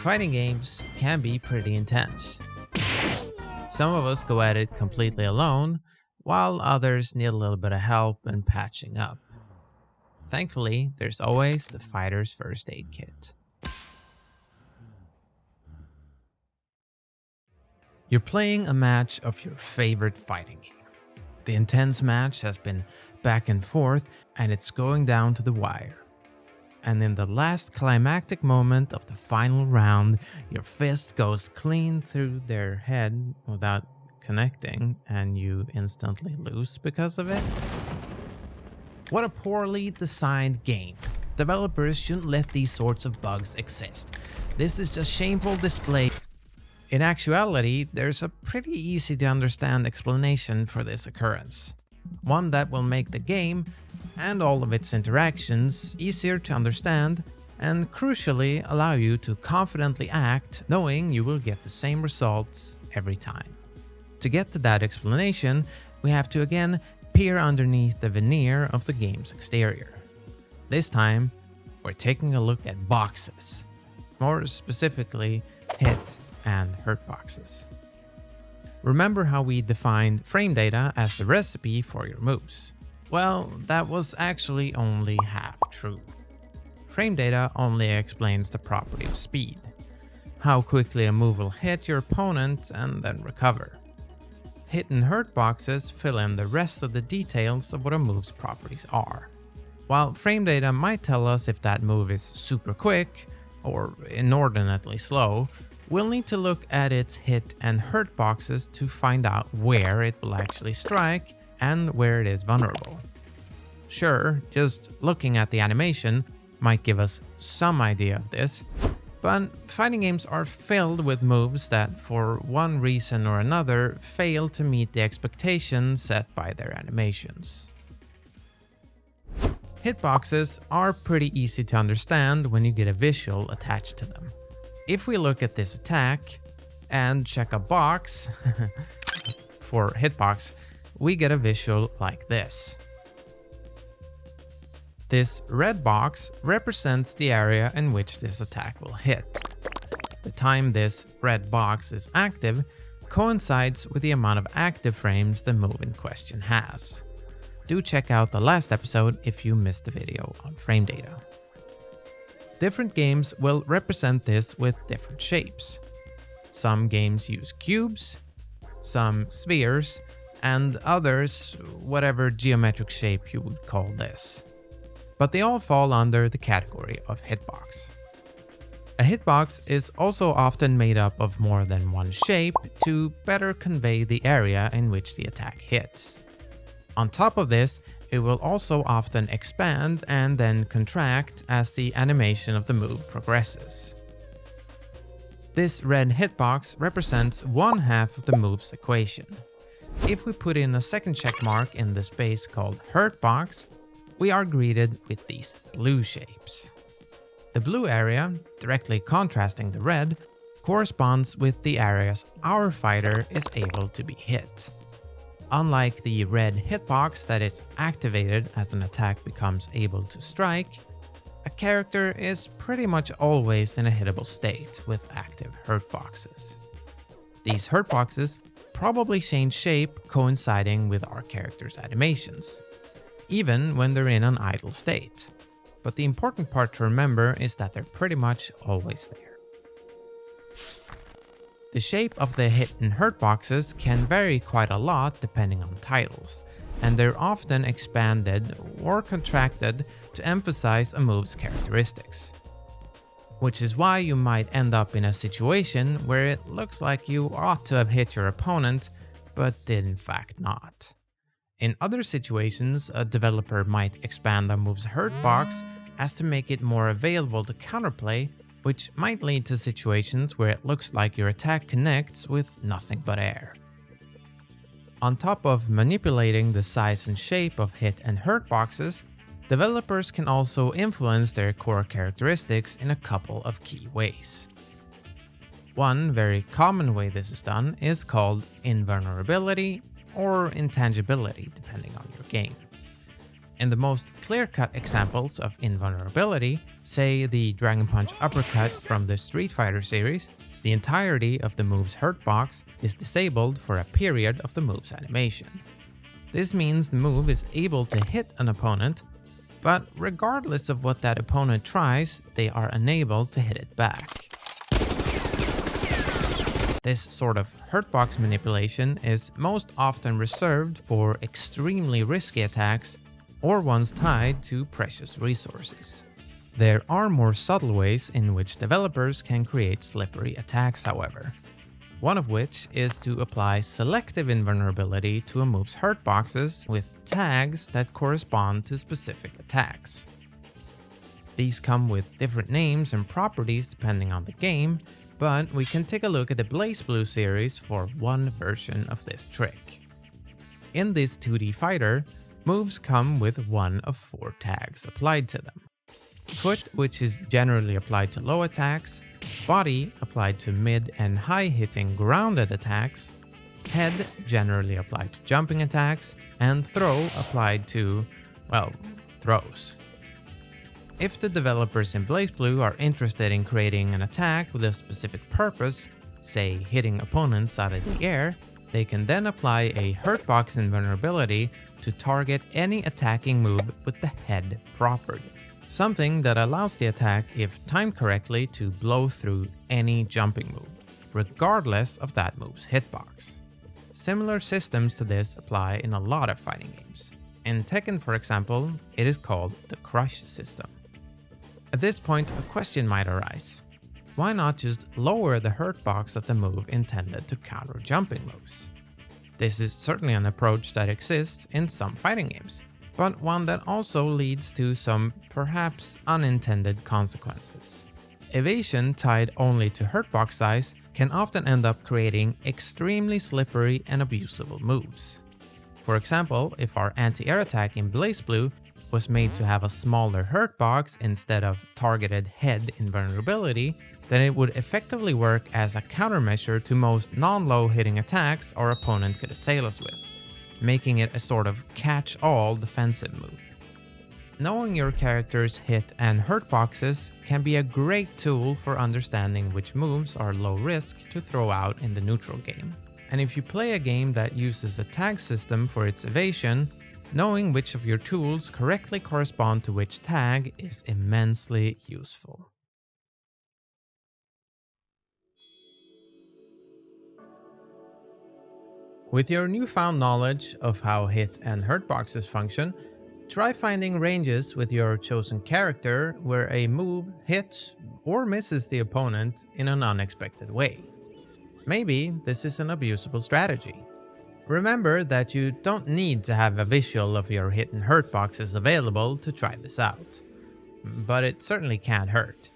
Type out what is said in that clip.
Fighting games can be pretty intense. Some of us go at it completely alone, while others need a little bit of help and patching up. Thankfully, there's always the fighter's first aid kit. You're playing a match of your favorite fighting game. The intense match has been back and forth, and it's going down to the wire. And in the last climactic moment of the final round, your fist goes clean through their head without connecting, and you instantly lose because of it? What a poorly designed game. Developers shouldn't let these sorts of bugs exist. This is a shameful display. In actuality, there's a pretty easy to understand explanation for this occurrence. One that will make the game and all of its interactions easier to understand and crucially allow you to confidently act knowing you will get the same results every time. To get to that explanation, we have to again peer underneath the veneer of the game's exterior. This time, we're taking a look at boxes, more specifically hit and hurt boxes. Remember how we defined frame data as the recipe for your moves? Well, that was actually only half true. Frame data only explains the property of speed, how quickly a move will hit your opponent and then recover. Hit and hurt boxes fill in the rest of the details of what a move's properties are. While frame data might tell us if that move is super quick or inordinately slow, we'll need to look at its hit and hurt boxes to find out where it will actually strike and where it is vulnerable. Sure, just looking at the animation might give us some idea of this, but fighting games are filled with moves that for one reason or another fail to meet the expectations set by their animations. Hitboxes are pretty easy to understand when you get a visual attached to them. If we look at this attack and check a box for hitbox, we get a visual like this. This red box represents the area in which this attack will hit. The time this red box is active coincides with the amount of active frames the move in question has. Do check out the last episode if you missed the video on frame data. Different games will represent this with different shapes. Some games use cubes, some spheres, and others whatever geometric shape you would call this. But they all fall under the category of hitbox. A hitbox is also often made up of more than one shape to better convey the area in which the attack hits. On top of this, it will also often expand and then contract as the animation of the move progresses. This red hitbox represents one half of the move's equation. If we put in a second check mark in the space called hurtbox, we are greeted with these blue shapes. The blue area, directly contrasting the red, corresponds with the areas our fighter is able to be hit. Unlike the red hitbox that is activated as an attack becomes able to strike, a character is pretty much always in a hittable state with active hurtboxes. These hurtboxes probably change shape coinciding with our character's animations, even when they're in an idle state. But the important part to remember is that they're pretty much always there. The shape of the hit and hurt boxes can vary quite a lot depending on titles, and they're often expanded or contracted to emphasize a move's characteristics. Which is why you might end up in a situation where it looks like you ought to have hit your opponent, but did in fact not. In other situations, a developer might expand a move's hurt box as to make it more available to counterplay, which might lead to situations where it looks like your attack connects with nothing but air. On top of manipulating the size and shape of hit and hurt boxes, developers can also influence their core characteristics in a couple of key ways. One very common way this is done is called invulnerability or intangibility, depending on your game. In the most clear-cut examples of invulnerability, say the Dragon Punch uppercut from the Street Fighter series, the entirety of the move's hurt box is disabled for a period of the move's animation. This means the move is able to hit an opponent, but regardless of what that opponent tries, they are unable to hit it back. This sort of hurtbox manipulation is most often reserved for extremely risky attacks or ones tied to precious resources. There are more subtle ways in which developers can create slippery attacks, however. One of which is to apply selective invulnerability to a move's hurt boxes with tags that correspond to specific attacks. These come with different names and properties depending on the game, but we can take a look at the BlazBlue series for one version of this trick. In this 2D fighter, moves come with one of 4 tags applied to them. Foot, which is generally applied to low attacks, body applied to mid and high hitting grounded attacks, head generally applied to jumping attacks, and throw applied to, well, throws. If the developers in BlazBlue are interested in creating an attack with a specific purpose, say hitting opponents out of the air, they can then apply a hurtbox invulnerability to target any attacking move with the head property. Something that allows the attack, if timed correctly, to blow through any jumping move, regardless of that move's hitbox. Similar systems to this apply in a lot of fighting games. In Tekken, for example, it is called the Crush system. At this point, a question might arise. Why not just lower the hurtbox of the move intended to counter jumping moves? This is certainly an approach that exists in some fighting games, but one that also leads to some perhaps unintended consequences. Evasion tied only to hurtbox size can often end up creating extremely slippery and abusable moves. For example, if our anti-air attack in BlazBlue was made to have a smaller hurtbox instead of targeted head invulnerability, then it would effectively work as a countermeasure to most non-low hitting attacks our opponent could assail us with, making it a sort of catch-all defensive move. Knowing your character's hit and hurt boxes can be a great tool for understanding which moves are low risk to throw out in the neutral game. And if you play a game that uses a tag system for its evasion, knowing which of your tools correctly correspond to which tag is immensely useful. With your newfound knowledge of how hit and hurt boxes function, try finding ranges with your chosen character where a move hits or misses the opponent in an unexpected way. Maybe this is an abusable strategy. Remember that you don't need to have a visual of your hit and hurt boxes available to try this out, but it certainly can't hurt.